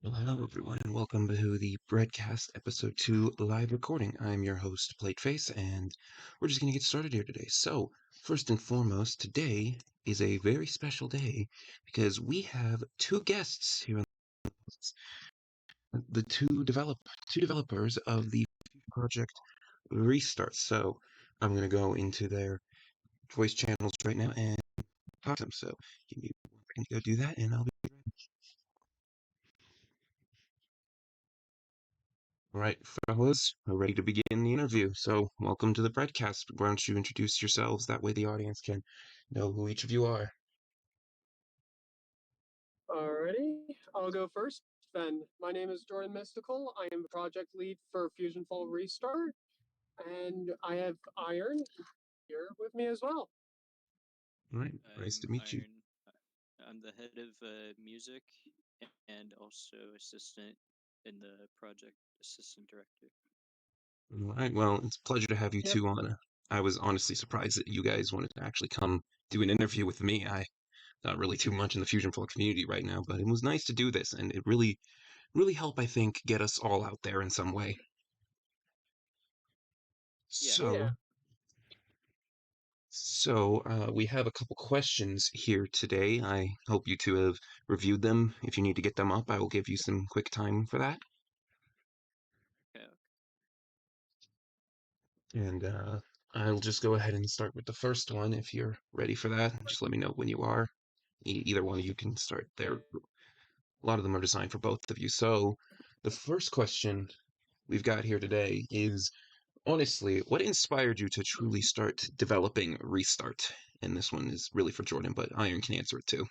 Well, hello everyone, and welcome to the Breadcast Episode 2 live recording. I'm your host, Plateface, and we're just going to get started here today. So, first and foremost, today is a very special day because we have two guests here on the two developers of the project ReStart. So, I'm going to go into their voice channels right now and talk to them. So, give me 1 second to go do that, and I'll be All right, fellas, we're ready to begin the interview. So, welcome to the Breadcast. Why don't you introduce yourselves? That way the audience can know who each of you are. Alrighty, I'll go first. Then, my name is Jordan Mistical. I am the project lead for Fusionfall ReStart, and I have Iron here with me as well. All right, nice to meet you. I'm the head of music and also assistant in the project, assistant director. All right, well, it's a pleasure to have you Yep. two on. I was honestly surprised that you guys wanted to actually come do an interview with me. I not really too much in the Fusionfall community right now, but it was nice to do this, and it really helped, I think, get us all out there in some way. Yeah. So, we have a couple questions here today. I hope you two have reviewed them. If you need to get them up, I will give you some quick time for that. Okay. And I'll just go ahead and start with the first one if you're ready for that. Just let me know when you are. Either one of you can start there. A lot of them are designed for both of you. So, the first question we've got here today is honestly, what inspired you to truly start developing ReStart? And this one is really for Jordan, but Iron can answer it too.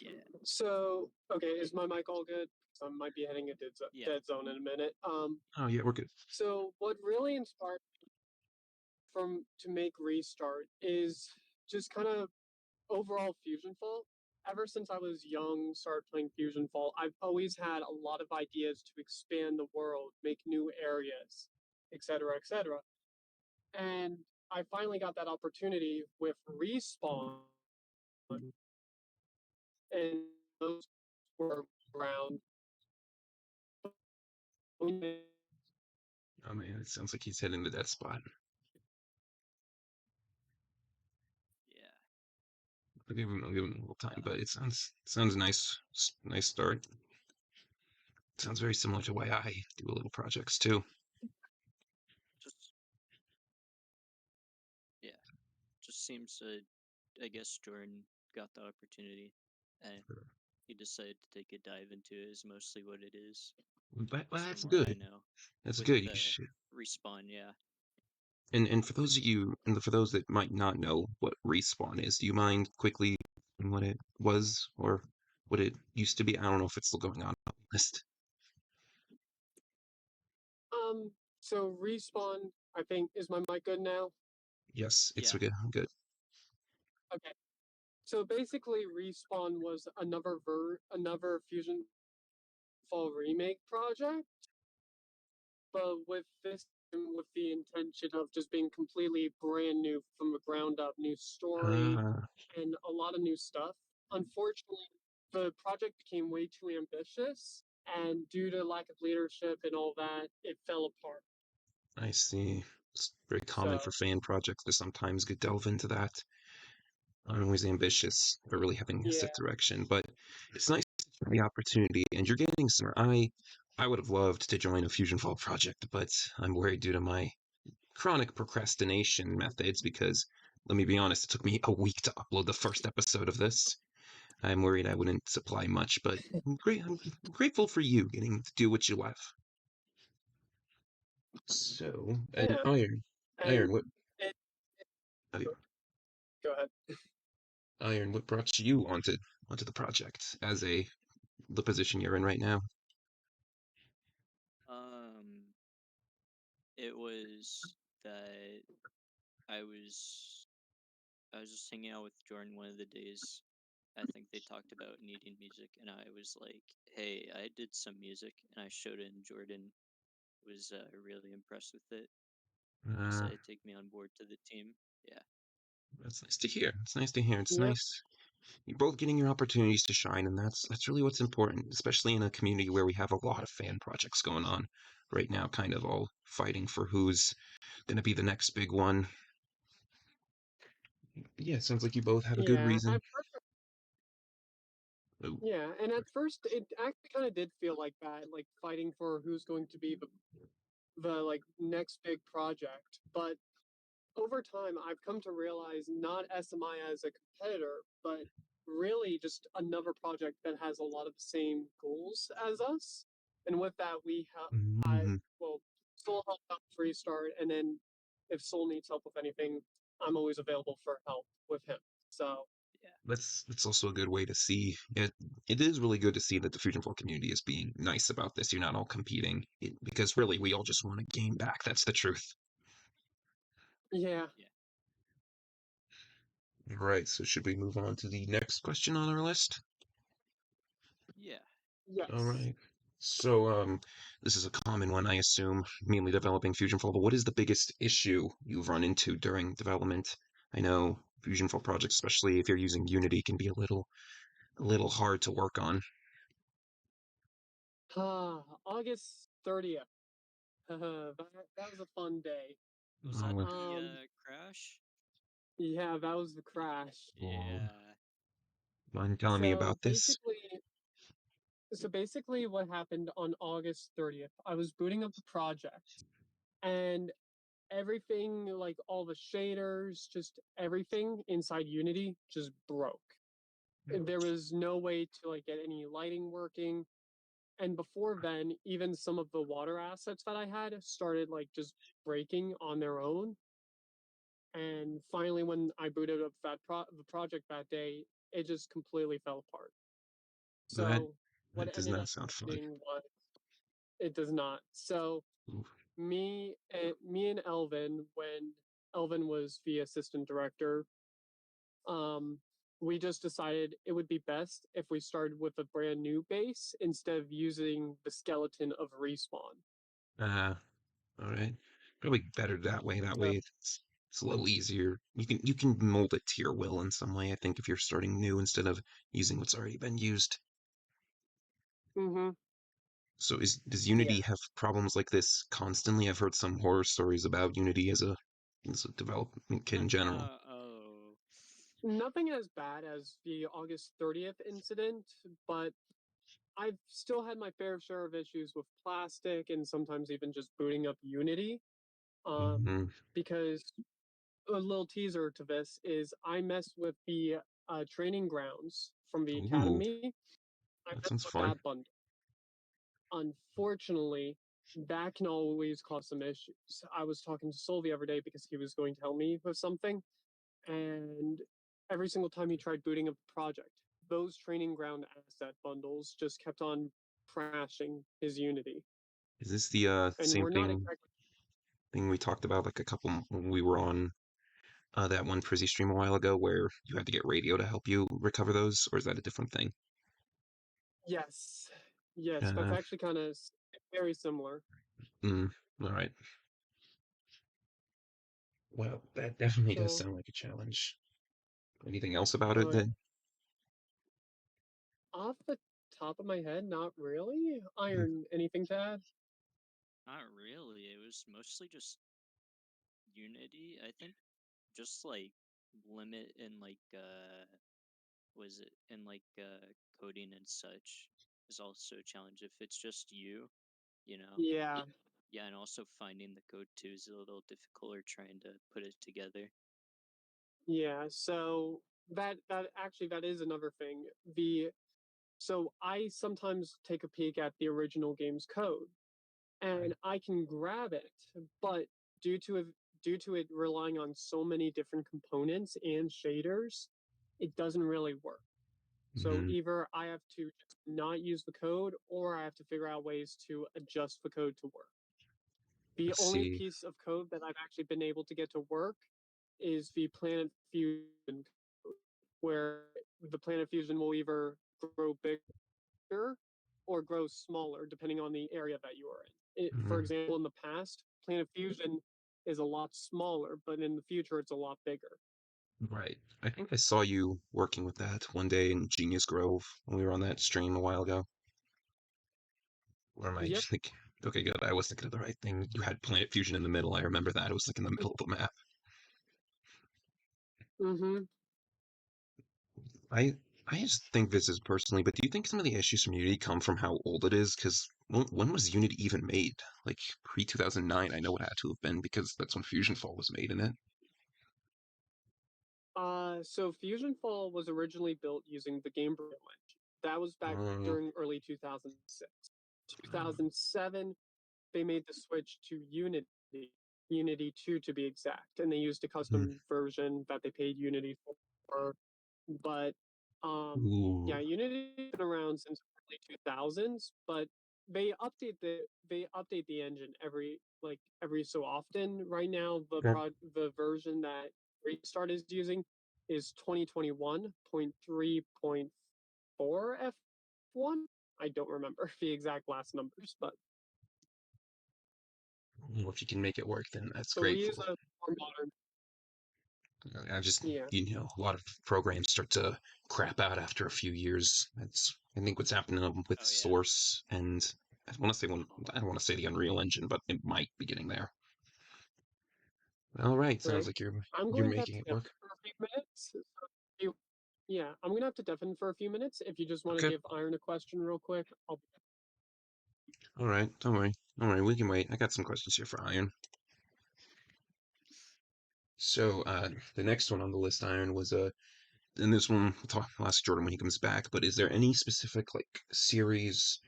Yeah. So, okay, is my mic all good? So I might be hitting a dead zone in a minute. Oh yeah, we're good. So what really inspired me to make ReStart is just kind of overall Fusionfall. Ever since I was young, started playing Fusionfall, I've always had a lot of ideas to expand the world, make new areas, etc., etc. And I finally got that opportunity with Respawn, and those were around. Oh man, it sounds like he's hitting the death spot. Yeah. I'll give him a little time, but it sounds nice. Nice start. Sounds very similar to the way I do little projects too. Just seems I guess Jordan got the opportunity and he decided to take a dive into it is mostly what it is. Well, that's from what I good. know. That's With good. the You should. Respawn, yeah. And for those of you, and for those that might not know what Respawn is, do you mind quickly what it was or what it used to be? I don't know if it's still going on the list. So Respawn, I think, is my mic good now? Yes, it's Yeah. good. Good. Okay. So basically, Respawn was another Fusion Fall remake project, but with this, with the intention of just being completely brand new from the ground up, new story and a lot of new stuff. Unfortunately, the project became way too ambitious, and due to lack of leadership and all that, it fell apart. I see. It's very common for fan projects to sometimes get delve into that. I'm always ambitious for really having a set direction, but it's nice to have the opportunity, and you're getting somewhere. I would have loved to join a Fusionfall project, but I'm worried due to my chronic procrastination methods because, let me be honest, it took me a week to upload the first episode of this. I'm worried I wouldn't supply much, but I'm grateful for you getting to do what you love. So, and Iron, what? Go ahead. Iron, what brought you onto the project as the position you're in right now? It was that I was just hanging out with Jordan one of the days. I think they talked about needing music, and I was like, "Hey, I did some music," and I showed it, and Jordan was really impressed with it. Decided to take me on board to the team. Yeah. That's nice to hear. It's nice to hear. It's nice you're both getting your opportunities to shine, and that's really what's important, especially in a community where we have a lot of fan projects going on right now, kind of all fighting for who's gonna be the next big one. Yeah, it sounds like you both have a good Yeah, reason. Oh, yeah, and at first it actually kind of did feel like that, like fighting for who's going to be the like next big project. But over time, I've come to realize not SMI as a competitor, but really just another project that has a lot of the same goals as us. And with that, mhm. well, Soul helped out with ReStart, and then if Soul needs help with anything, I'm always available for help with him. So Yeah. That's also a good way to see it. It is really good to see that the Fusionfall community is being nice about this. You're not all competing because really we all just want a game back. That's the truth. yeah, Yeah. All right, so should we move on to the next question on our list? Yeah. All yes. right. So, this is a common one, I assume, mainly developing Fusionfall, but what is the biggest issue you've run into during development? I know Fusionfall projects, especially if you're using Unity, can be a little hard to work on. August 30th. That was a fun day. Was that Oh, the Um, crash? yeah, that was the crash. oh, Yeah. mind telling me So about this? basically, so basically, what happened on August 30th, I was booting up the project, and everything, like all the shaders, just everything inside Unity, just broke. There was no way to like get any lighting working. And before then, even some of the water assets that I had started like just breaking on their own. And finally, when I booted up the project that day, it just completely fell apart. That So what that does ended not up sound fun. happening was it does not. So Oof. me and Elvin, when Elvin was the assistant director, um, we just decided it would be best if we started with a brand new base instead of using the skeleton of Respawn. Uh, all right. Probably better that way. That So, way it's a little easier. You can mold it to your will in some way, I think, if you're starting new instead of using what's already been used. mm-hmm, So does yeah. Unity have problems like this constantly? I've heard some horror stories about Unity as a development kit in general. Oh. Nothing as bad as the August 30th incident, but I've still had my fair share of issues with plastic and sometimes even just booting up Unity. Hmm. Because a little teaser to this is I messed with the training grounds from the Ooh, academy. I that messed sounds with fun. that bundle. Unfortunately, that can always cause some issues. I was talking to Sol the other day because he was going to help me with something, and every single time he tried booting up the project, those training ground asset bundles just kept on crashing his Unity. Is this the And same we're not thing exactly. we talked about like a couple when we were on that one Prizzy stream a while ago where you had to get radio to help you recover those, or is that a different thing? Yes, yes, that's Uh, actually kind of very similar. mm, all right. Well, that definitely does So, sound like a challenge. Anything else about it uh, then? off the top of my head, not really. Mm, Iron, anything to add? Not really. It was mostly just Unity. I think just like limit in like was it in like coding and such is also a challenge if it's just you know. Yeah, Yeah, and also finding the code too is a little difficult or trying to put it together. yeah. So that is another thing. The So I sometimes take a peek at the original game's code, right. and I can grab it, but due to it, due to it relying on so many different components and shaders, it doesn't really work. So Hmm. either I have to just not use the code, or I have to figure out ways to adjust the code to work. I The only see. piece of code that I've actually been able to get to work is the Planet Fusion code, where the Planet Fusion will either grow bigger or grow smaller depending on the area that you are in. For Mm, example, in the past, Planet Fusion is a lot smaller, but in the future, it's a lot bigger. Right. I think I saw you working with that one day in Genius Grove when we were on that stream a while ago. Or am I Yep. just thinking? Okay, good. I was thinking of the right thing. You had Planet Fusion in the middle. I remember that. It was like in the middle of the map. Mm-hmm. I I just think this is personally, but do you think some of the issues from Unity come from how old it is? Because when was Unity even made? Like pre 2009, I know it had to have been because that's when Fusionfall was made, isn't it? So Fusionfall was originally built using the Game Boy engine. That was back Uh, during early 2006. 2007, they made the switch to Unity 2 to be exact, and they used a hmm. custom version that they paid Unity for. But Ooh. yeah, Unity's been around since early 2000s, but they update the engine every so often. Right now, Yeah. the version that ReStart is using is 2021.3.4 F1. I don't remember the exact last numbers, but Well, if you can make it work, then that's so we great. use a more modern. I just, Yeah, a lot of programs start to crap out after a few years. That's, I think, what's happening with Oh yeah. Source, and I don't want to say the Unreal Engine, but it might be getting there. All right, sounds right. like I'm you're going to have making to it deafen work. for a few minutes. So you, yeah, I'm gonna have to deafen for a few minutes. If you just want to Okay. give Iron a question real quick, I'll. All right. Don't worry. Don't worry. We can wait. I got some questions here for Iron. So, the next one on the list, Iron, was and this one I'll ask Jordan when he comes back. But is there any specific like series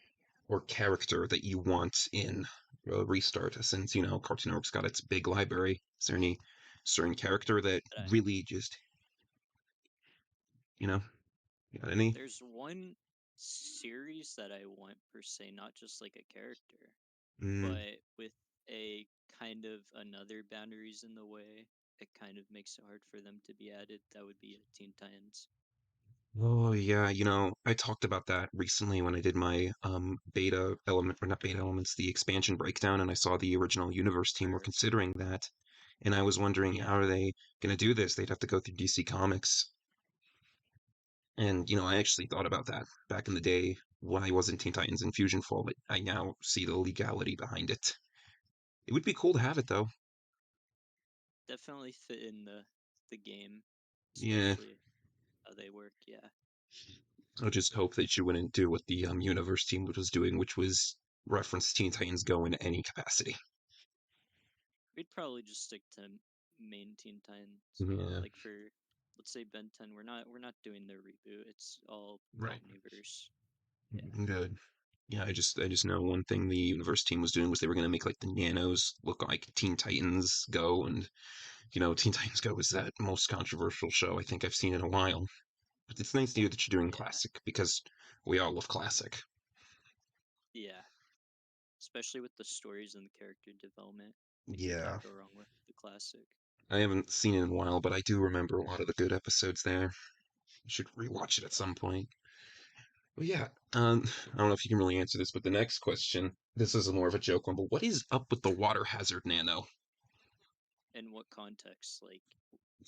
or character that you want in Restart? Since Cartoon Network's got its big library, is there any certain character that But I, really just you know you got any? there's one series that I want per se, not just like a character, Mm. but with a kind of another boundaries in the way, it kind of makes it hard for them to be added. That would be Teen Titans. Oh yeah, I talked about that recently when I did my beta element or not beta elements, the expansion breakdown, and I saw the original universe team were Or considering that, and I was wondering yeah, how are they gonna do this? They'd have to go through DC Comics, and I actually thought about that back in the day when I was in Teen Titans and Fusion Fall, but I now see the legality behind it. It would be cool to have it though. definitely fit in the game, Yeah, especially how they work. Yeah, I just hope that you wouldn't do what the universe team was doing, which was reference Teen Titans Go in any capacity. we'd probably just stick to main Teen Titans. Yeah, Like for let's say Ben 10, we're not doing the reboot. It's all right. Omniverse. Yeah, Good. Yeah, I just know one thing the universe team was doing was they were gonna make like the Nanos look like Teen Titans Go, and Teen Titans Go is that most controversial show I think I've seen in a while. But it's nice to hear that you're doing yeah, classic because we all love classic. yeah. Especially with the stories and the character development, like you Yeah. can't go wrong with the classic. I haven't seen it in a while, but I do remember a lot of the good episodes there. I should rewatch it at Yeah. some point. But yeah, I don't know if you can really answer this, but the next question, this is more of a joke one, but what is up with the water hazard nano? In what context? Like,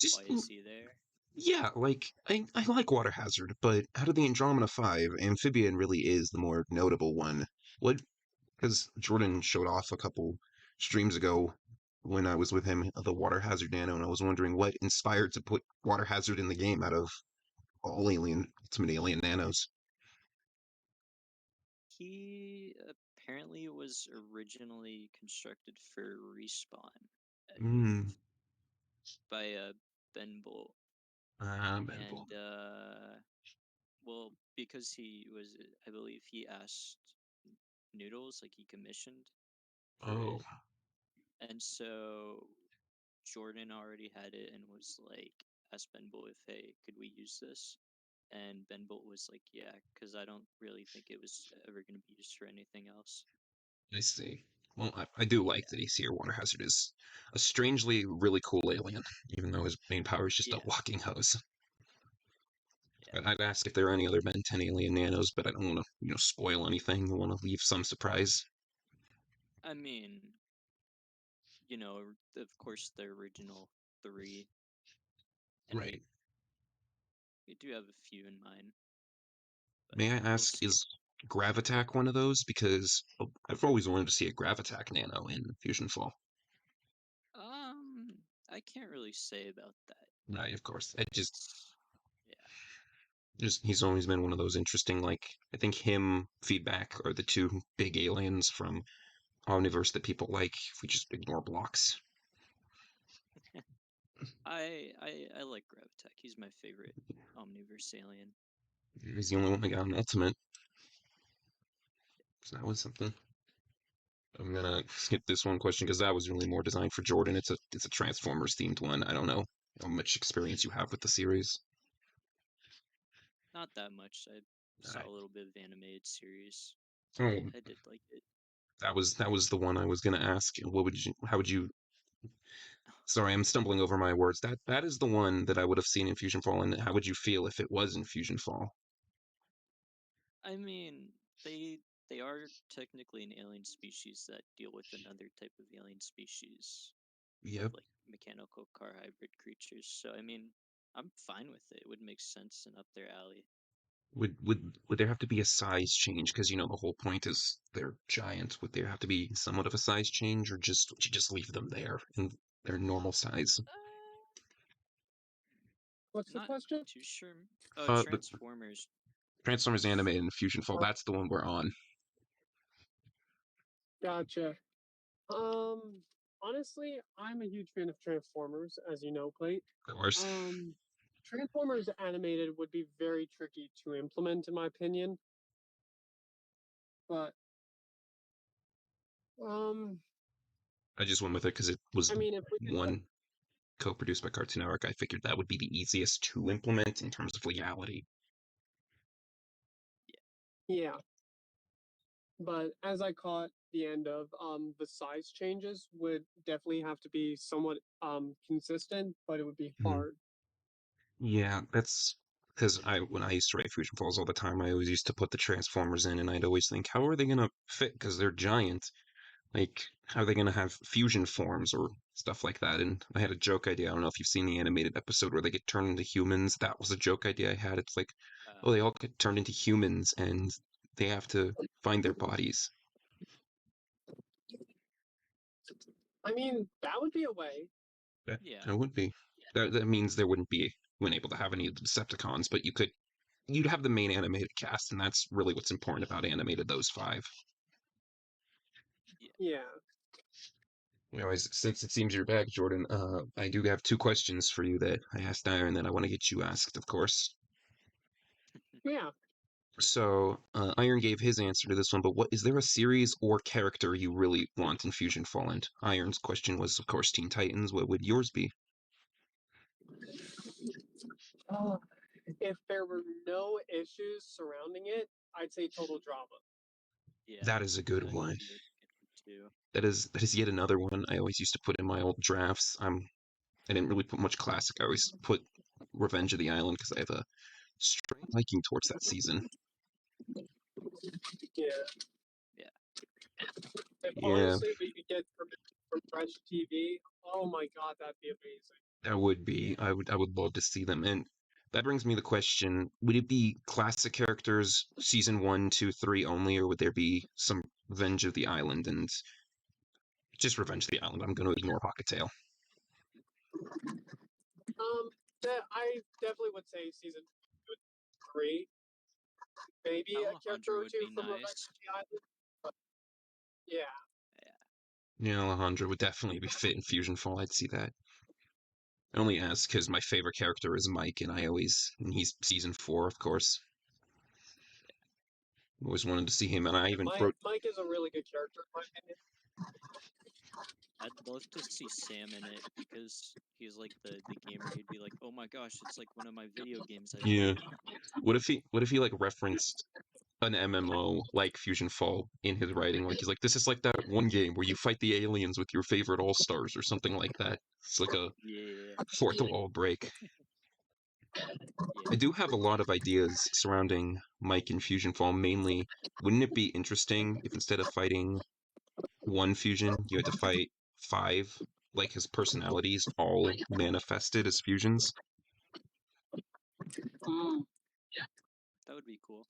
why Just is he there? yeah, like I like Waterhazard, but out of the Andromeda 5, Amphibian really is the more notable one. What because Jordan showed off a couple streams ago when I was with him the Waterhazard Nano, and I was wondering what inspired to put Waterhazard in the game out of all Ultimate Alien Nanos. He apparently was originally constructed for Respawn, I Hmm. believe, by Ben Bolt. Mental. And, well, because he was, I believe he asked Noodles, like he commissioned for Oh, it. And so Jordan already had it and was like, asked Ben Bolt if, hey, could we use this? And Ben Bolt was like, yeah, because I don't really think it was ever going to be used for anything else. I see. Well, I do like Yeah, that he's here. Waterhazard is a strangely really cool alien, even though his main power is just a yeah, walking hose. yeah. I'd ask if there are any other Ben 10 alien nanos, but I don't want to, spoil anything. I want to leave some surprise. I mean, of course, the original three, Right. We do have a few in mind. May I ask, is Gravitack one of those? Because I've always wanted to see a Gravitack Nano in Fusionfall. I can't really say about that. Right, of course. Yeah. He's always been one of those interesting, like, I think him, Feedback are the two big aliens from Omniverse that people like if we just ignore blocks. I like Gravitech. He's my favorite Omniverse alien. He's the only one that got an ultimate. So that was something. I'm gonna skip this one question because that was really more designed for Jordan. It's a Transformers themed one. I don't know how much experience you have with the series. Not that much. I saw Right. a little bit of animated series. Oh, I did like it. that was the one I was gonna ask. How would you? Sorry, I'm stumbling over my words. That is the one that I would have seen in Fusion Fall. And how would you feel if it was in Fusion Fall? I mean, they are technically an alien species that deal with another type of alien species, Yep. like mechanical car hybrid creatures. So I mean, I'm fine with it. It would make sense and up their alley. Would there have to be a size change? Because the whole point is they're giant. Would there have to be somewhat of a size change, or would you just leave them there in their normal size? What's the Not question? too sure. Oh, The Transformers. Transformers animated in Fusion Fall. That's the one we're on. Gotcha. Honestly, I'm a huge fan of Transformers, as you know, Plate. Of course. Transformers animated would be very tricky to implement, in my opinion. But I just went with it because it was I mean, if we could, one co-produced by Cartoon Network. I figured that would be the easiest to implement in terms of legality. yeah. But as I caught the end of, the size changes would definitely have to be somewhat consistent, but it would be hard. Yeah, that's because when I used to write Fusion Falls all the time, I always used to put the Transformers in, and I'd always think, how are they gonna fit? Because they're giant. Like, how are they gonna have fusion forms or stuff like that? And I had a joke idea. I don't know if you've seen the animated episode where they get turned into humans. That was a joke idea I had. It's like, oh, they all get turned into humans, and they have to find their bodies. I mean, that would be a way. Yeah. That would be. That means there wouldn't be able to have any of the Decepticons, but you'd have the main animated cast, and that's really what's important about animated those five. Yeah. Anyways, since it seems you're back, Jordan, I do have two questions for you that I asked Iron that I want to get you asked, of course. Yeah. So, Iron gave his answer to this one, but is there a series or character you really want in Fusion Fall? And Iron's question was, of course, Teen Titans. What would yours be? If there were no issues surrounding it, I'd say total drama. Yeah. That is a good That'd one. be a good one too. That is yet another one I always used to put in my old drafts. I didn't really put much classic. I always put Revenge of the Island because I have a strong liking towards that season. Yeah. Yeah. If Yeah, honestly we could get permission from Fresh TV, oh my god, that'd be amazing. that would be. I would love to see them. And that brings me the question: would it be classic characters, season 1, 2, 3 only, or would there be some Revenge of the Island and just Revenge of the Island? I'm going to ignore Pocket Tail. That I definitely would say season 3. Maybe a character Alejandro or would two be from Revenge nice. of the Island. But yeah. Yeah, Alejandro would definitely be fit in Fusion Fall. I'd see that. I only ask because my favorite character is Mike, and he's season 4, of course. Always wanted to see him, and I even wrote. Mike is a really good character in my opinion. I'd love to see Sam in it because he's like the gamer. He'd be like, "Oh my gosh, it's like one of my video games I Yeah. played." What if he like referenced an MMO like Fusion Fall in his writing? Like he's like, this is like that one game where you fight the aliens with your favorite all stars or something like that. It's like a Yeah. fourth wall break. Yeah. I do have a lot of ideas surrounding Mike in Fusion Fall. Mainly, wouldn't it be interesting if instead of fighting one fusion, you had to fight 5, like his personalities all manifested as fusions? That would be cool.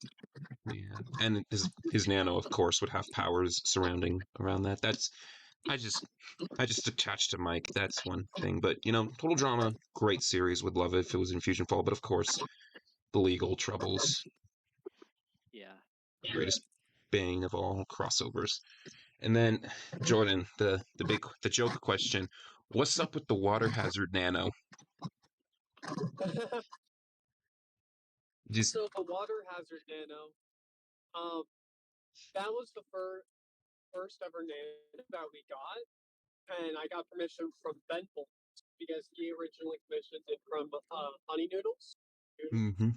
Yeah, and his Nano, of course, would have powers surrounding around that. I just attached to Mike. That's one thing. But Total Drama, great series. Would love it if it was in Fusionfall. But of course, the legal troubles, Yeah. greatest bang of all crossovers. And then Jordan, the joke question: what's up with the Waterhazard Nano? Just So the Waterhazard Nano, that was the first ever Nano that we got, and I got permission from Ben Bolt because he originally commissioned it from Honey Noodles.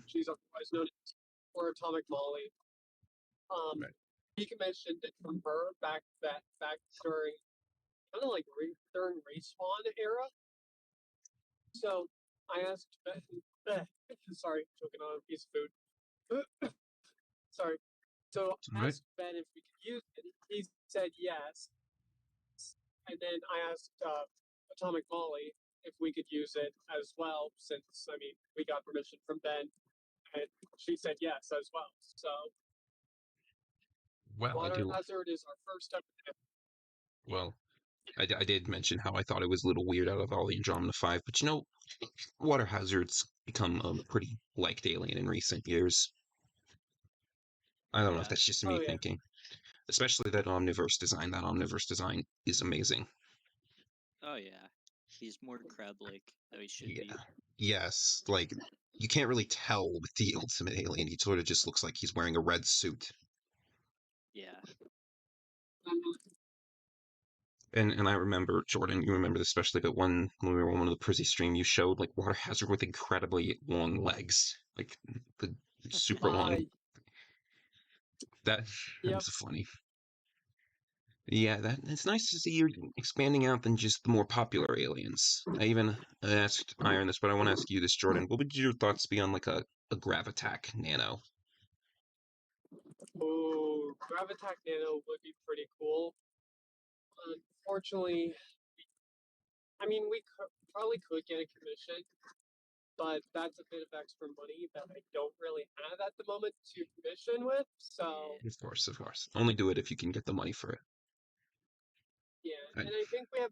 She's otherwise known as or Atomic Molly. Right. He commissioned it from her back during kind of like during Respawn era. So I asked Ben, sorry, choking on a piece of food. Sorry. So I asked Ben if we could use it. He said yes. And then I asked Atomic Molly if we could use it as well, since we got permission from Ben, and she said yes as well. So Well, Waterhazard is our first ever. Well, I did mention how I thought it was a little weird out of all the Andromeda 5, but Waterhazard's become a pretty liked alien in recent years. I don't know if that's just me thinking. Especially that Omniverse design. That Omniverse design is amazing. Oh yeah. He's more crab-like than he should be. Yes, like, you can't really tell with the Ultimate Alien. He sort of just looks like he's wearing a red suit. Yeah. And I remember, Jordan, you remember this especially, but when we were on one of the Prizzy stream, you showed like Waterhazard with incredibly long legs, like the super long. That was funny. Yeah, it's nice to see you're expanding out than just the more popular aliens. I even asked Iron this, but I want to ask you this, Jordan. What would your thoughts be on like a Gravitac Nano? Oh, Gravitac Nano would be pretty cool. Unfortunately, we probably could get a commission, but that's a bit of extra money that I don't really have at the moment to commission with. So Of course. Only do it if you can get the money for it. yeah, and I think we have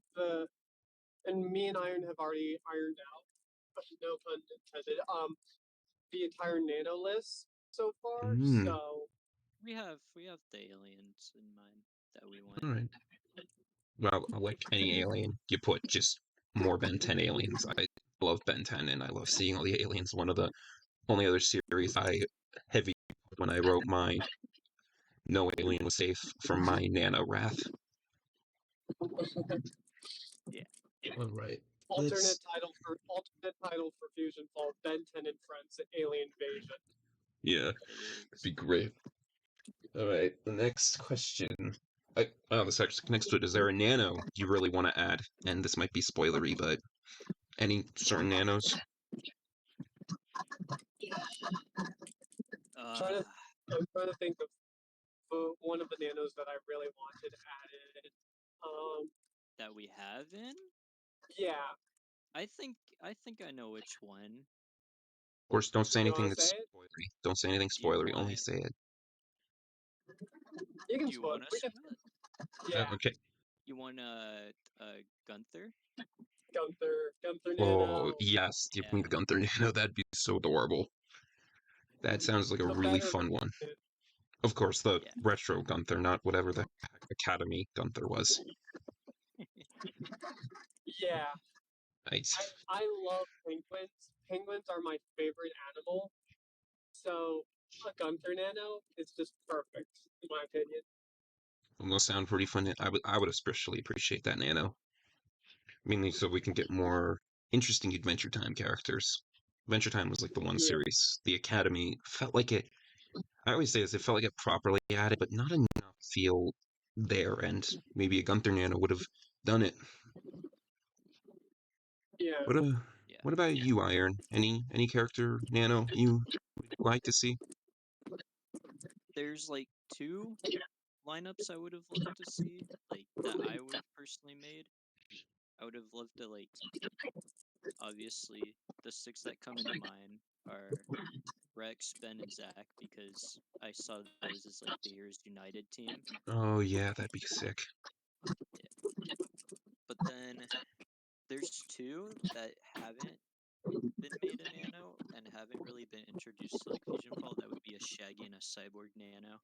and me and Iron have already ironed out, no pun intended, the entire Nano list so far. So we have the aliens in mind that we want. All right. Well, like any alien, you put just more Ben 10 aliens. I love Ben 10, and I love seeing all the aliens. One of the only other series I heavy when I wrote my No Alien Was Safe from my Nano Wrath. Yeah. All right. Alternate title for Fusionfall: Ben 10 and Friends: Alien Invasion. Yeah, it'd be great. All right, the next question. This actually connects to it. Is there a Nano you really want to add? And this might be spoilery, but any certain Nanos? I'm trying to think of one of the Nanos that I really wanted added. That we have in? Yeah. I think I know which one. Of course, don't say anything that's spoilery. Don't say anything spoilery. Only say it. You can spoil it. Yeah. Okay. You want Gunther? Gunther Oh, Nano. yes. Give me the Gunther Nano. That'd be so adorable. That sounds like a really fun one. Of course, the retro Gunther, not whatever the Academy Gunther was. Yeah. Nice. I love penguins. Penguins are my favorite animal. So a Gunther Nano is just perfect, in my opinion. Those sound pretty fun. I would especially appreciate that Nano. Mainly so we can get more interesting Adventure Time characters. Adventure Time was like the one series. The Academy felt like it. I always say this, it felt like it properly added, but not enough feel there, and maybe a Gunther Nano would have done it. Yeah. What about you, Iron? Any character Nano you would like to see? There's like 2 lineups I would have loved to see, like that I would have personally made. I would have loved to obviously, the 6 that come into mind are Rex, Ben, and Zach, because I saw those as like the Heroes United team. Oh yeah, that'd be sick. But then there's 2 that haven't been made a Nano and haven't really been introduced to like Fusionfall. That would be a Shaggy and a Cyborg Nano.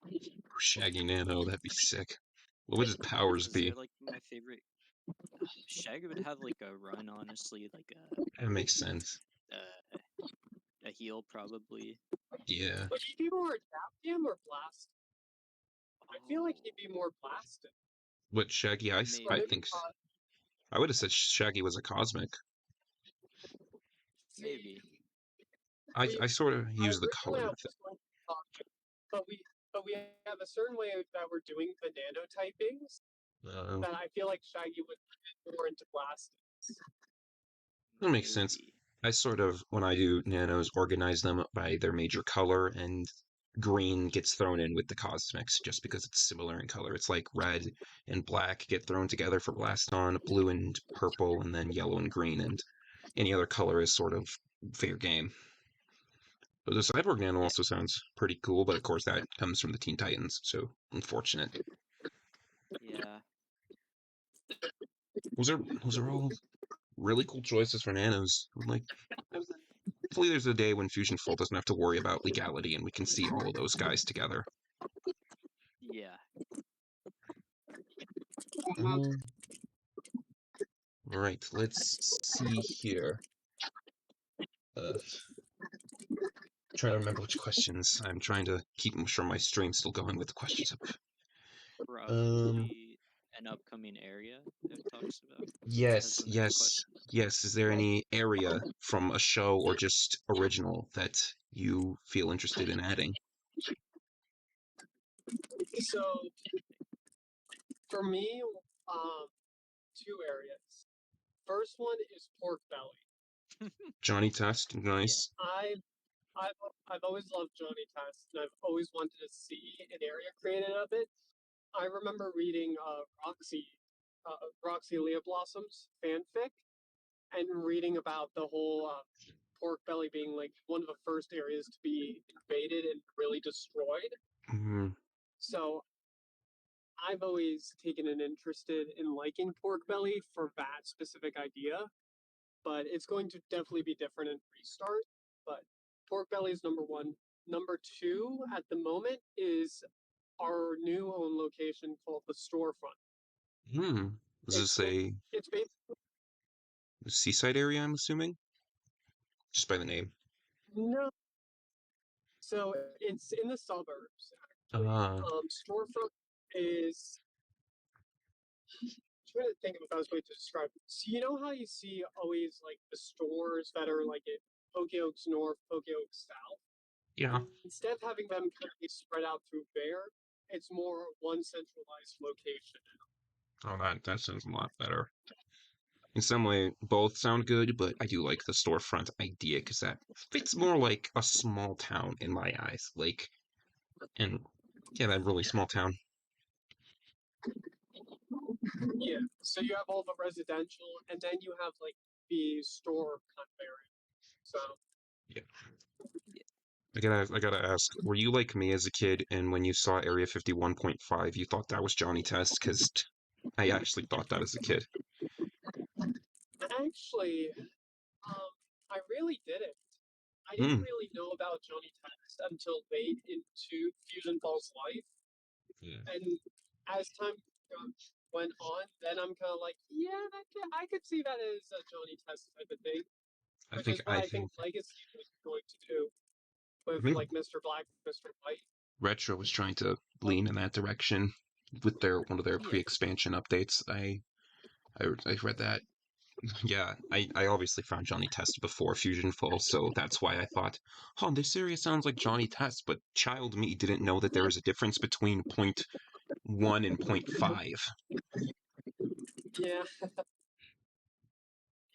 Shaggy Nano, that'd be sick. What would his powers Because be? they're like my favorite. Shaggy would have like a run, honestly, like That makes sense. a heal probably. Yeah. Would he be more Adaptium or Blast? I feel like he'd be more Blasted. What Shaggy? I Maybe. think I would have said Shaggy was a cosmic. Maybe. I sort of use the color method. But we have a certain way that we're doing the nano typings that I feel like Shaggy would fit more into Blastoise. That makes sense. I sort of, when I do nanos, organize them by their major color, and green gets thrown in with the cosmics just because it's similar in color. It's like red and black get thrown together for Blaston, blue and purple, and then yellow and green, and any other color is sort of fair game. But the Cyborg Nano also sounds pretty cool, but of course that comes from the Teen Titans, so unfortunate. Yeah. Those are all really cool choices for nanos. Like, hopefully there's a day when Fusionfall doesn't have to worry about legality and we can see all of those guys together. Yeah. Right, let's see here. Trying to remember which questions. I'm trying to keep sure my stream's still going with the questions up. Probably an upcoming area it talks about. Yes. Is there any area from a show or just original that you feel interested in adding? So, for me, 2 areas. First one is Pork Belly. Johnny Test, nice. Yeah. I've always loved Johnny Test, and I've always wanted to see an area created of it. I remember reading Roxy Leah Blossom's fanfic, and reading about the whole Pork Belly being like one of the first areas to be invaded and really destroyed. Mm-hmm. So I've always taken an interest in liking Pork Belly for that specific idea, but it's going to definitely be different in ReStart. But Pork Belly is number 1. Number 2 at the moment is our new own location called the Storefront. Is this it's basically a seaside area, I'm assuming? Just by the name. No. So it's in the suburbs, actually. Storefront is. I'm trying to think of the best way to describe it. So you know how you see always like the stores that are like at Pokeoaks North, Pokeoaks South? Yeah. Instead of having them kind of be spread out through there, it's more one centralized location. Oh, that sounds a lot better. In some way, both sound good, but I do like the storefront idea because that fits more like a small town in my eyes. Like, and yeah, that really small town. Yeah, so you have all the residential, and then you have like the store kind of area. So yeah. I gotta ask, were you like me as a kid, and when you saw Area 51.5, you thought that was Johnny Test? Because I actually thought that as a kid. Actually, I really didn't. I didn't really know about Johnny Test until late into Fusionfall's life. Yeah. And as time went on, then I'm kind of like, yeah, I could see that as a Johnny Test type of thing. Which is what I think Legacy was going to do with like Mr. Black, Mr. White. Retro was trying to lean in that direction with one of their pre-expansion updates. I read that. Yeah, I obviously found Johnny Test before Fusionfall, so that's why I thought, this area sounds like Johnny Test, but child me didn't know that there was a difference between 0.1 and 0.5. Yeah.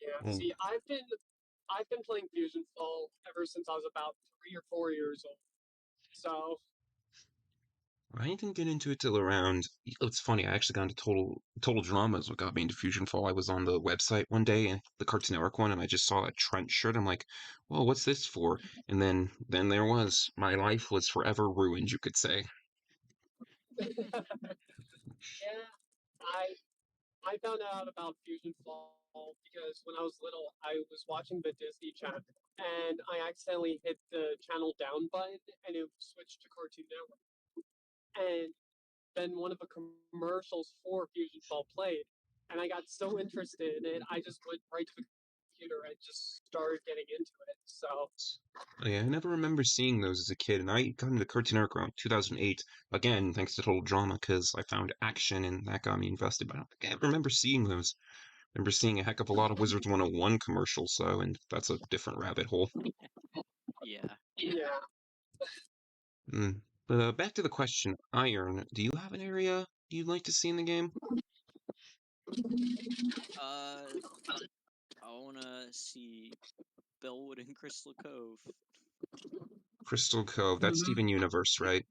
Yeah. See, I've been playing Fusionfall ever since I was about 3 or 4 years old. So I didn't get into it till around. It's funny. I actually got into Total Drama is what got me into Fusion Fall. I was on the website one day, and the Cartoon Network one, and I just saw a Trent shirt. I'm like, "Well, what's this for?" And then there was my life was forever ruined. You could say. Yeah, I found out about Fusion Fall because when I was little, I was watching the Disney Channel and I accidentally hit the channel down button and it switched to Cartoon Network. And then one of the commercials for Fusion Fall played, and I got so interested in it, I just went right to the computer and just started getting into it. So Yeah, I never remember seeing those as a kid, and I got into Cartoon Network around 2008. Again, thanks to Total Drama, because I found action, and that got me invested. But I don't think I remember seeing those. I remember seeing a heck of a lot of Wizards 101 commercials, though, and that's a different rabbit hole. Yeah. yeah, But back to the question, Iron, do you have an area you'd like to see in the game? I wanna see Bellwood and Crystal Cove. Crystal Cove, that's mm-hmm. Steven Universe, right?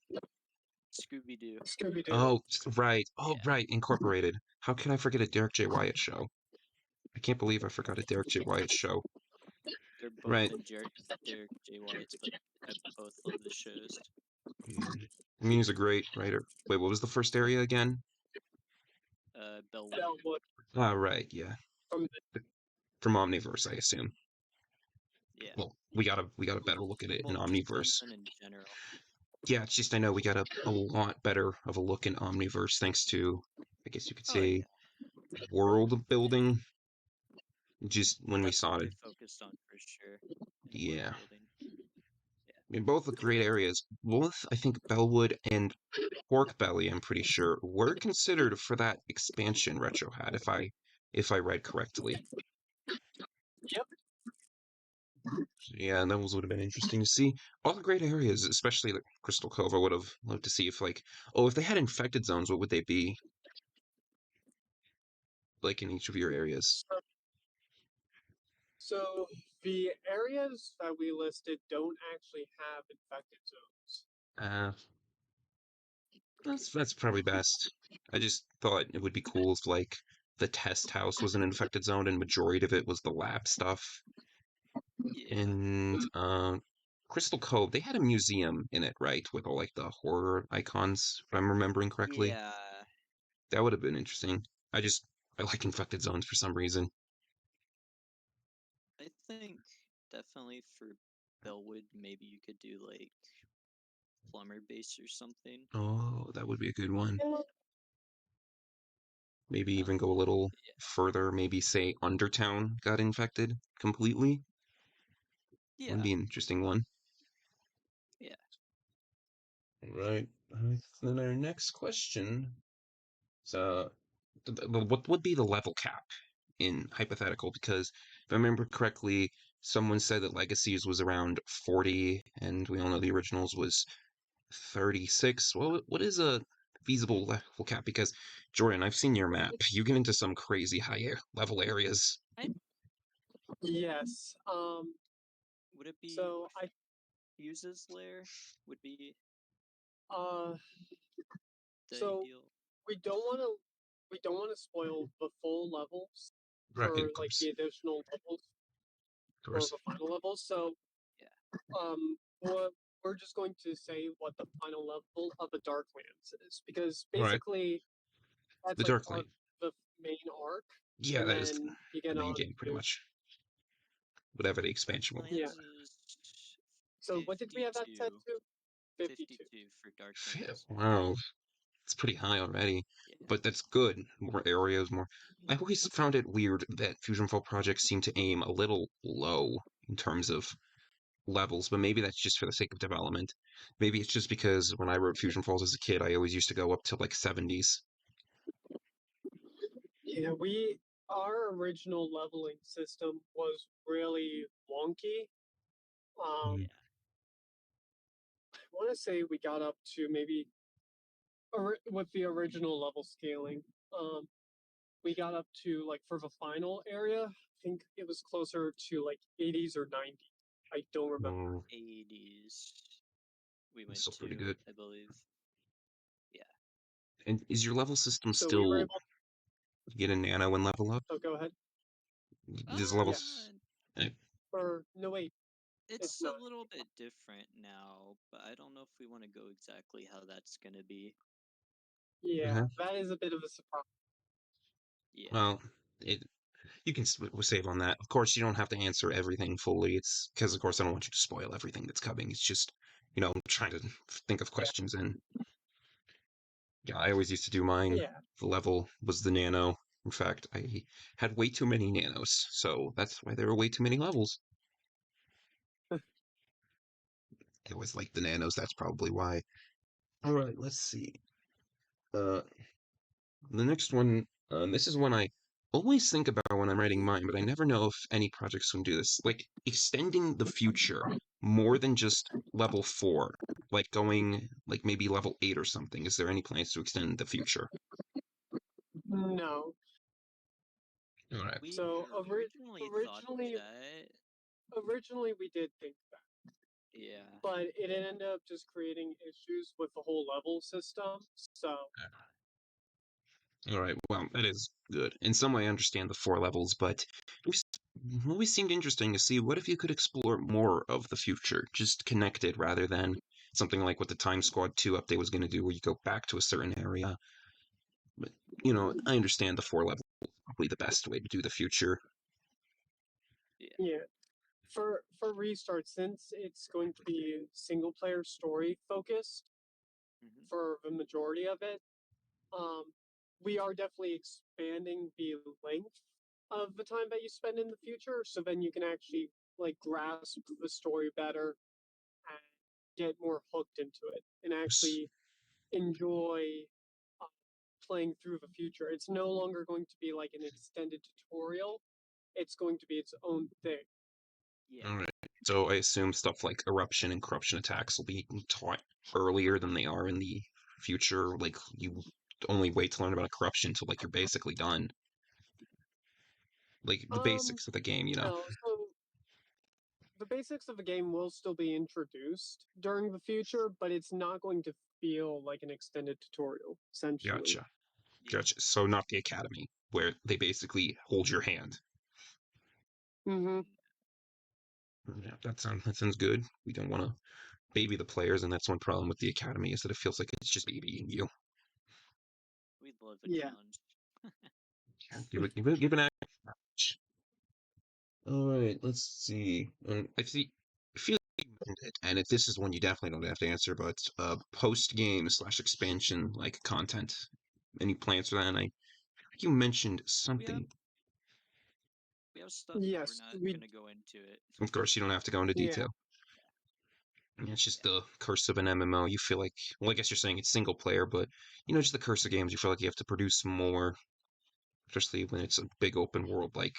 Scooby Doo. Scooby Doo. Oh, right. Oh, Yeah. right. Incorporated. How can I forget a Derek J. Wyatt show? I can't believe I forgot a Derek J. Wyatt show. They're both Right. in Derek J. Wyatt's, but I both love the shows. I mean, he's a great writer. Wait, what was the first area again? Bellwood. Bellwood Ah, right. Yeah. from the From Omniverse, I assume. Yeah. Well, we got a better look at it in Well, just Omniverse. something in general. Yeah, it's just I know we got a lot better of a look in Omniverse thanks to, I guess you could Oh say, yeah, world building. Just when we that's what saw they it, focused on for sure. World yeah. building. Yeah. I mean, both look great areas. Both, I think, Bellwood and Pork Belly, I'm pretty sure, were considered for that expansion Retro had, if I read correctly. Yep. So, yeah, and those would have been interesting to see. All the great areas, especially the Crystal Cove, I would have loved to see if they had infected zones, what would they be like in each of your areas? So the areas that we listed don't actually have infected zones. Uh, that's probably best. I just thought it would be cool if the test house was an infected zone and majority of it was the lab stuff. Yeah. And Crystal Cove, they had a museum in it, right? With all the horror icons, if I'm remembering correctly. Yeah. That would have been interesting. I like infected zones for some reason. I think definitely for Bellwood, maybe you could do like plumber base or something. Oh, that would be a good one. Maybe Um, even go a little further. Maybe say Undertown got infected completely. Would yeah. be an interesting one. Yeah. Right. Then our next question is what would be the level cap in hypothetical? Because if I remember correctly, someone said that Legacies was around 40, and we all know the originals was 36. Well, what is a feasible level cap? Because Jordan, I've seen your map. You get into some crazy level areas. I Yes. would it be So I Fuse's lair would be uh the so ideal. we don't want to spoil the full levels Right, for of like course, the additional levels of or course. the final levels. So Yeah. we're just going to say what the final level of the Darklands is because All right, basically that's the like Dark part Lane. of the main arc, Yeah, and that is then you the get main on game, pretty to much. Whatever the expansion will be. yeah. Darklands is So what did we have that set 52. to? 52. 52 for Darklands. Wow, it's pretty high already, Yeah. but that's good. More areas, more. I always found it weird that Fusion Fall projects seem to aim a little low in terms of levels, but maybe that's just for the sake of development. Maybe it's just because when I wrote Fusion Falls as a kid, I always used to go up to 70s. Yeah, our original leveling system was really wonky. Mm. Yeah. I want to say we got up to maybe with the original level scaling. We got up to like for the final area. I think it was closer to like 80s or 90s. I don't remember. Oh, 80s we that's went still pretty to, good. I believe. And is your level system So we were still able. get a nano and level up? Oh, go ahead. Does Uh, levels? Or no, wait. it's a not. little bit different now, but I don't know if we want to go exactly how that's gonna be. Yeah, that is a bit of a surprise. Yeah. Well, you can save on that. Of course, you don't have to answer everything fully. It's because, of course, I don't want you to spoil everything that's coming. It's just, trying to think of questions. And yeah, I always used to do mine. Yeah. The level was the nano. In fact, I had way too many nanos, so that's why there are way too many levels. I always liked the nanos. That's probably why. All right, let's see. The next one, this is one I always think about when I'm writing mine, but I never know if any projects can do this. Like extending the future more than just level 4, like going like maybe level 8 or something. Is there any plans to extend the future? No. All right. We So originally thought originally, that. originally we did think that, Yeah. but it ended up just creating issues with the whole level system. So All right. Well, that is good. In some way, I understand the 4 levels, but it always seemed interesting to see what if you could explore more of the future, just connected rather than something like what the Time Squad 2 update was going to do, where you go back to a certain area. But, I understand the 4 level is probably the best way to do the future. Yeah. yeah, for restart, since it's going to be single player story focused Mm-hmm. for the majority of it, um, we are definitely expanding the length of the time that you spend in the future, so then you can actually like grasp the story better and get more hooked into it and actually enjoy uh, playing through the future. It's no longer going to be like an extended tutorial. It's going to be its own thing. Yeah. All right. So I assume stuff like eruption and corruption attacks will be taught earlier than they are in the future. Like you only wait to learn about corruption until like you're basically done. Like the basics of the game. No, so the basics of the game will still be introduced during the future, but it's not going to feel like an extended tutorial, essentially. Gotcha. Yeah. Gotcha. So not the academy where they basically hold your hand. Mm-hmm. Yeah, that sounds good. We don't want to baby the players, and that's one problem with the academy is that it feels like it's just babying you. We'd love a Yeah. challenge. Give an act. All right, let's see. I feel like you mentioned it, and this is one you definitely don't have to answer, but post game slash expansion like content. Any plans for that? And you mentioned We have something. we have stuff, but we're Yes, not we. gonna go into it. Of course, you don't have to go into Yeah. detail. It's just the curse of an MMO. You feel like, well, I guess you're saying it's single player, but just the curse of games. You feel like you have to produce more, especially when it's a big open world like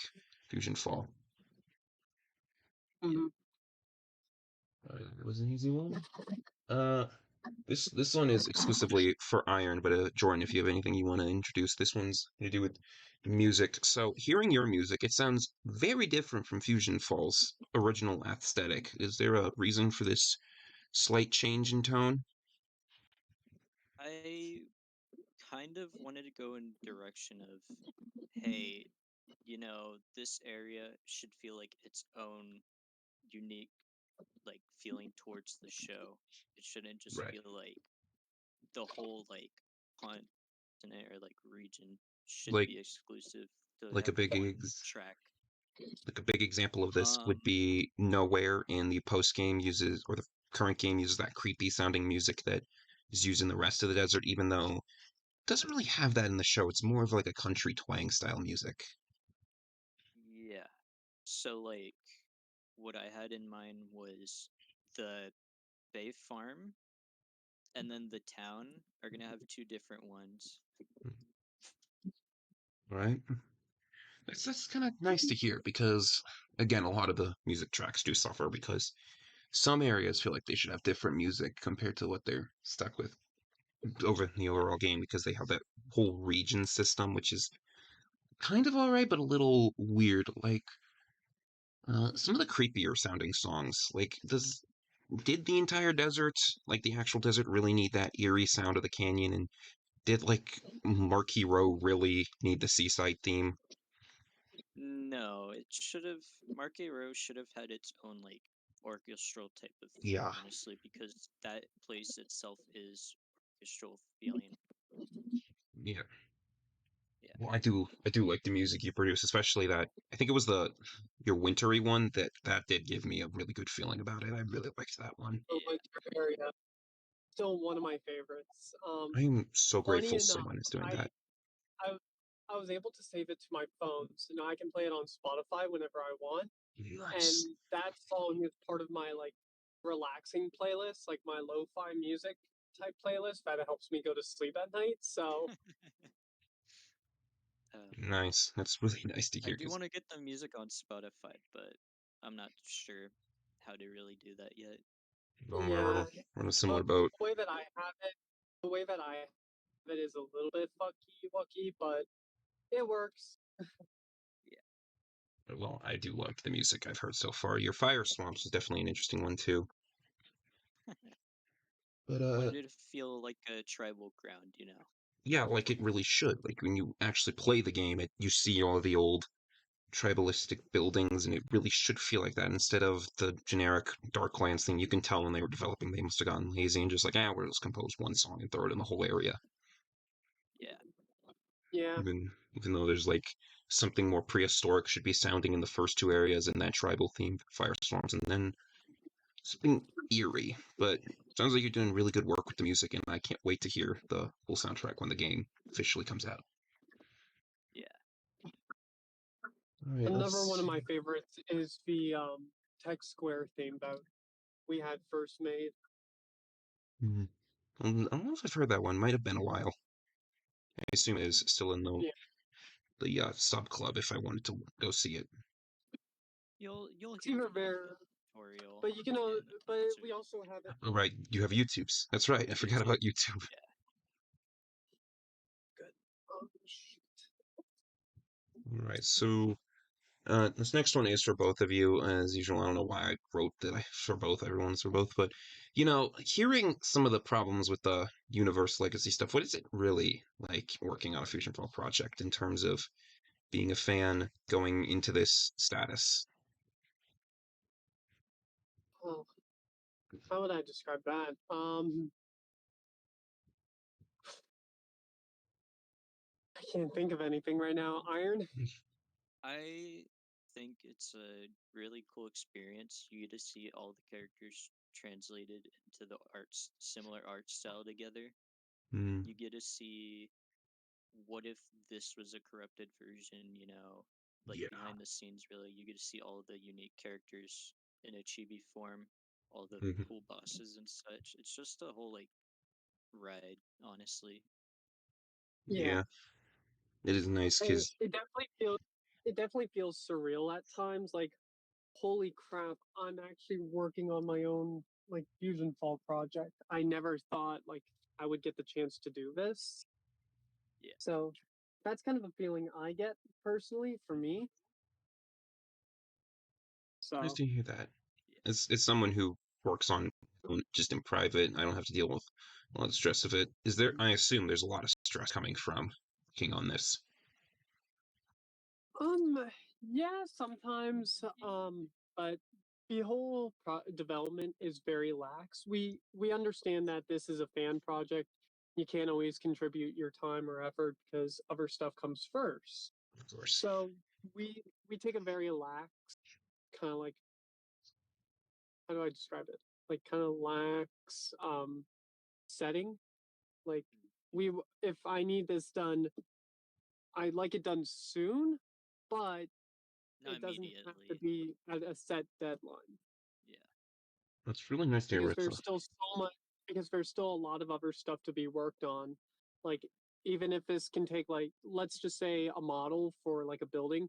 Fusionfall. Mm-hmm. It was an easy one. Uh, this one is exclusively for Iron, but Jordan, if you have anything you want to introduce, this one's to do with music. So, hearing your music, it sounds very different from Fusionfall's original aesthetic. Is there a reason for this slight change in tone? I kind of wanted to go in direction of, hey, this area should feel like its own unique like feeling towards the show. It shouldn't just Right. feel like the whole like continent or like region should Like be exclusive to like a that big one ex track. like a big example of this Um, would be Nowhere in the post game uses or the current game uses that creepy sounding music that is used in the rest of the desert, even though it doesn't really have that in the show. It's more of like a country twang style music. yeah. So like what I had in mind was the Bay Farm and then the town are gonna have two different ones. Right? That's kind of nice to hear because, again, a lot of the music tracks do suffer because some areas feel like they should have different music compared to what they're stuck with over the Yeah. overall game because they have that whole region system, which is kind of alright, but a little weird. Like, some of the creepier sounding songs, like, did the entire desert, like the actual desert, really need that eerie sound of the canyon? And Did like Marquee Row really need the seaside theme? No, it should have. Marquee Row should have had its own like orchestral type of theme, Yeah, honestly, because that place itself is orchestral feeling. yeah. Yeah. Well, I do like the music you produce, especially that. I think it was your wintry one that did give me a really good feeling about it. I really liked that one. The Yeah. winter area, still one of my favorites. I'm so Funny grateful enough, someone is doing I that. I I was able to save it to my phone, so now I can play it on Spotify whenever I want. Nice. And that song is part of my like relaxing playlist, like my lo-fi music type playlist that helps me go to sleep at night. So Um, Nice. That's really nice to I hear. do Cause want to get the music on Spotify, but I'm not sure how to really do that yet. yeah, we're in a but similar boat. the way that I have it, the way that I have it is a little bit fucky wucky, but it works. Yeah. Well, I do like the music I've heard so far. Your Fire Swamps is definitely an interesting one too. But Wanted it to feel like a tribal ground, you know? yeah, like it really should. Like when you actually play the game, you see all the old tribalistic buildings, and it really should feel like that instead of the generic Darklands thing. You can tell when they were developing, they must have gotten lazy and just like, we'll just compose one song and throw it in the whole area. Yeah. Yeah, Even though there's like something more prehistoric should be sounding in the first two areas in that tribal theme, Firestorms, and then something eerie. But sounds like you're doing really good work with the music, and I can't wait to hear the full soundtrack when the game officially comes out. Yeah. All right, another let's one of see. my favorites is the Tech Square theme that we had first made. Hmm. I don't know if I've heard that one. Might have been a while. I assume it is still in Yeah, the sub club if I wanted to go see it. You'll it's hear either the there, tutorial but you can, and but music. we also have it. Oh, right, you have YouTubes. That's right. I forgot YouTube. about YouTube. Yeah. Good. All right, so this next one is for both of you. As usual, I don't know why I wrote that for both. Everyone's for both, but hearing some of the problems with the universe legacy stuff, what is it really like working on a Fusion Fall project in terms of being a fan going into this status? Oh, how would I describe that? I can't think of anything right now. Iron. I think it's a really cool experience. You get to see all the characters translated into the arts similar art style together. Mm, You get to see what if this was a corrupted version, you know, like yeah. behind the scenes really. You get to see all the unique characters in a chibi form, all the Mhm. cool bosses and such. It's just a whole like ride, honestly. Yeah, Yeah, it is nice and because it definitely feels surreal at times. Like, holy crap, I'm actually working on my own like Fusion Fall project. I never thought like I would get the chance to do this. Yeah. So that's kind of a feeling I get personally for me. nice So to hear that. Yeah. As someone who works on just in private, I don't have to deal with a lot of stress of it. Is there? I assume there's a lot of stress coming from working on this. Um, yeah, sometimes. But the whole development is very lax. We understand that this is a fan project. You can't always contribute your time or effort because other stuff comes first. Of course. So we take a very lax kind of like how do I describe it? Like kind of lax setting. Like if I need this done, I like it done soon, but Not it doesn't have to immediately. be at a set deadline Yeah. That's really nice to hear, because Ritza. there's still so much because there's still a lot of other stuff to be worked on. Like even if this can take like let's just say a model for like a building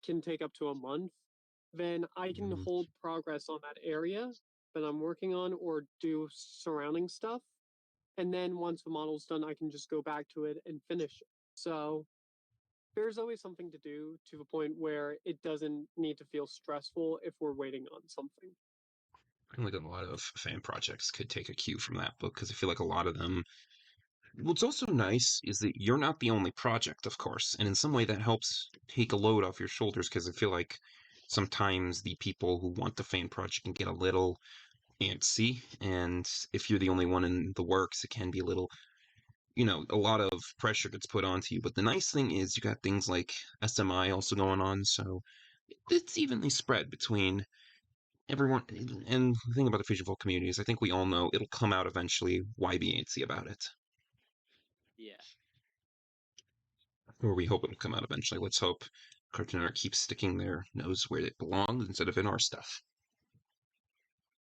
can take up to a month, then I can Mhm. hold progress on that area that I'm working on or do surrounding stuff. And then once the model's done, I can just go back to it and finish it. So there's always something to do to the point where it doesn't need to feel stressful if we're waiting on something. I feel like a lot of fan projects could take a cue from that book because I feel like a lot of them What's also nice is that you're not the only project, of course, and in some way that helps take a load off your shoulders because I feel like sometimes the people who want the fan project can get a little antsy, and if you're the only one in the works, it can be a little, a lot of pressure gets put onto you. But the nice thing is you got things like SMI also going on, so it's evenly spread between everyone. And the thing about the Fusionful community is I think we all know it'll come out eventually. Why be antsy about it? Yeah. Or we hope it'll come out eventually. Let's hope Cartoon Network keeps sticking their nose where it belongs instead of in our stuff.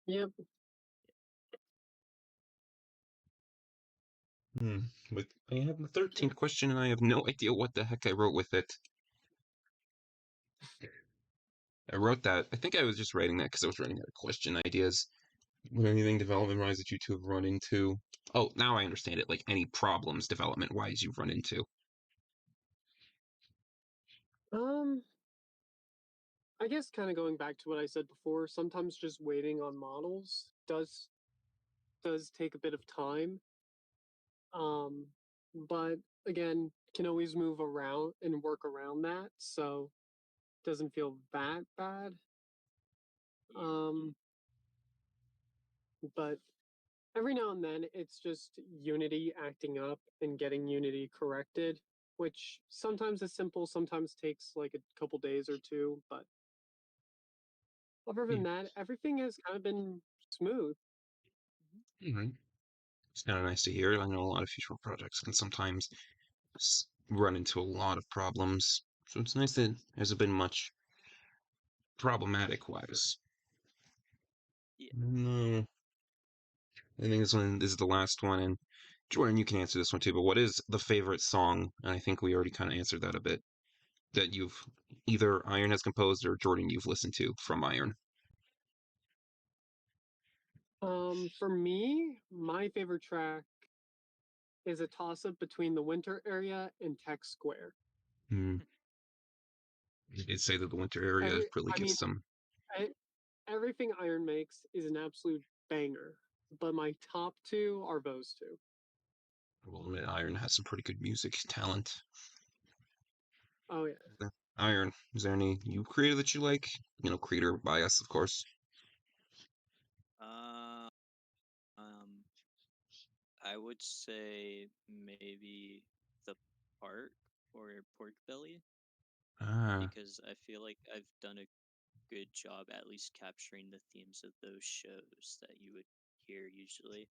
Yep. But I have the 13th question and I have no idea what the heck I wrote with it. I wrote that. I think I was just writing that because I was writing out question ideas. What anything development-wise that you two have run into? Oh, now I understand it. Like any problems development-wise you've run into. I guess kind of going back to what I said before, sometimes just waiting on models does take a bit of time. But again, can always move around and work around that, so it doesn't feel that bad. But every now and then it's just Unity acting up and getting Unity corrected, which sometimes is simple, sometimes takes like a couple days or two, but other than that, everything has kind of been smooth. Mm-hmm. It's kind of nice to hear. I know a lot of future projects can sometimes run into a lot of problems, so it's nice that there hasn't been much problematic-wise. Yeah. No. I think this is the last one, and Jordan, you can answer this one too, but what is the favorite song? And I think we already kind of answered that a bit, that you've either Iron has composed or Jordan you've listened to from Iron. For me, my favorite track is a toss-up between the Winter Area and Tech Square. You did say that the winter area really I mean, gets some. everything Iron makes is an absolute banger, but my top two are those two. Well, admit Iron has some pretty good music talent. Oh yeah. Iron, is there any you creator that you like? Creator bias, of course. I would say maybe the park or pork belly, because I feel like I've done a good job at least capturing the themes of those shows that you would hear usually.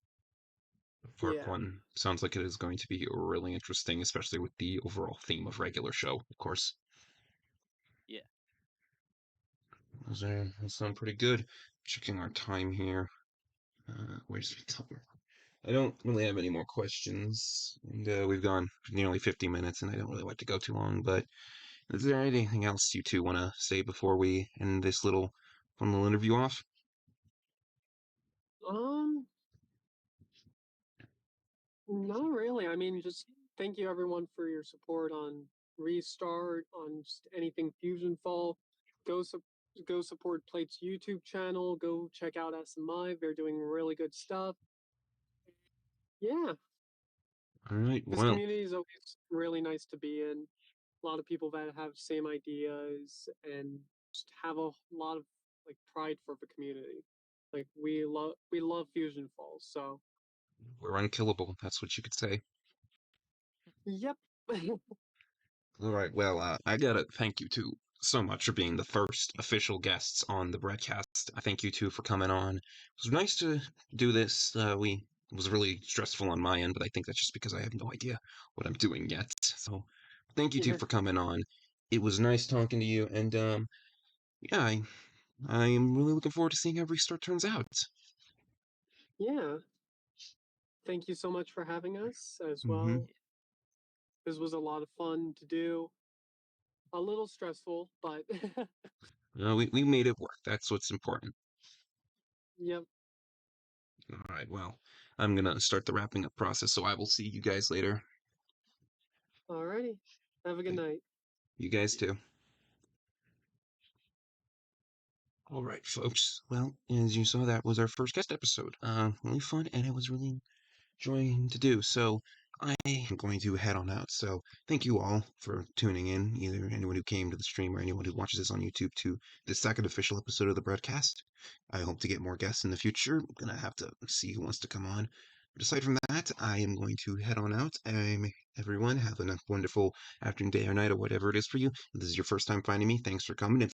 The park one sounds like it is going to be really interesting, especially with the overall theme of regular show, of course. Yeah. Those sound pretty good. Checking our time here. Where's the cover? I don't really have any more questions, and we've gone nearly 50 minutes, and I don't really like to go too long, but is there anything else you two want to say before we end this fun little interview off? Not really. I mean, just thank you everyone for your support on ReStart, on just anything Fusionfall. Go go support Plate's YouTube channel. Go check out SMI. They're doing really good stuff. Yeah. All right, This well, community is always really nice to be in. A lot of people that have same ideas and just have a lot of like pride for the community. Like we love Fusion Falls, so we're unkillable. That's what you could say. yep. All right, well, I gotta thank you two so much for being the first official guests on the Breadcast. I thank you two for coming on. It was nice to do this. It was really stressful on my end, but I think that's just because I have no idea what I'm doing yet. So, thank you two for coming on. It was nice talking to you, and yeah, I am really looking forward to seeing how ReStart turns out. Yeah. Thank you so much for having us as Mm-hmm. well. This was a lot of fun to do. A little stressful, but We made it work. That's what's important. yep. All right, well, I'm gonna start the wrapping up process, so I will see you guys later. Alrighty. Have a good night. You guys too. All right, folks. Well, as you saw, that was our first guest episode. Really fun, and it was really enjoying to do. So, I am going to head on out. So thank you all for tuning in, either anyone who came to the stream or anyone who watches this on YouTube, to the second official episode of the Breadcast. I hope to get more guests in the future. I'm going to have to see who wants to come on. But aside from that, I am going to head on out. Everyone, have a wonderful afternoon, day, or night, or whatever it is for you. If this is your first time finding me, thanks for coming. If